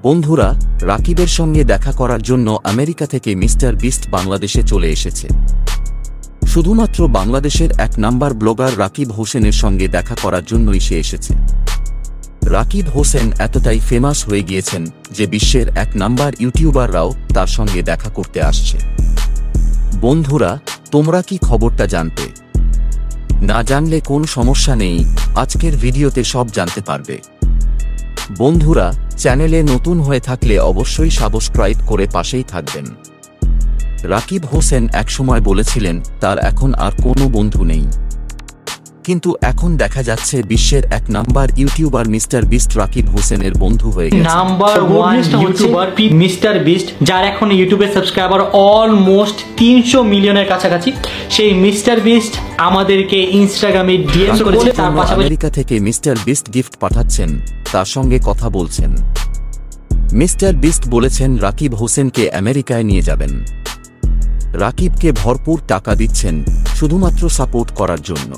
বন্ধুরা, রাকিবের সঙ্গে দেখা করার জন্য আমেরিকা থেকে মিস্টার বিস্ট বাংলাদেশে চলে এসেছে। শুধুমাত্র বাংলাদেশের এক নাম্বার ব্লগার রাকিব হোসেনের সঙ্গে দেখা করার জন্যই সে এসেছে। রাকিব হোসেন এতটাই ফেমাস হয়ে গিয়েছেন যে বিশ্বের এক নাম্বার ইউটিউবাররাও তার সঙ্গে দেখা করতে আসছে। বন্ধুরা, তোমরা কি খবরটা জানতে? না জানলে কোন সমস্যা নেই, আজকের ভিডিওতে সব জানতে পারবে। বন্ধুরা, চ্যানেলে নতুন হয়ে থাকলে অবশ্যই সাবস্ক্রাইব করে পাশেই থাকবেন। রাকিব হোসেন একসময় বলেছিলেন তার এখন আর কোনো বন্ধু নেই, কিন্তু এখন দেখা যাচ্ছে বিশ্বের এক number YouTuber mister beast Rakib হোসেনের বন্ধু হয়ে গেছে। নাম্বার 1 ইউটিউবার মিস্টার বিস্ট, যার এখন ইউটিউবে সাবস্ক্রাইবার অলমোস্ট 300 মিলিয়নের কাছাকাছি। সেই মিস্টার বিস্ট আমাদেরকে ইনস্টাগ্রামে ডিএম করেছে। তার পাশাপাশি আমেরিকা থেকে মিস্টার বিস্ট গিফট পাঠাচ্ছেন, তার সঙ্গে কথা বলছেন। মিস্টার বিস্ট বলেছেন রাকিব হোসেনকে আমেরিকায় নিয়ে যাবেন। রাকিবকে ভরপুর টাকা দিচ্ছেন শুধুমাত্র সাপোর্ট করার জন্য।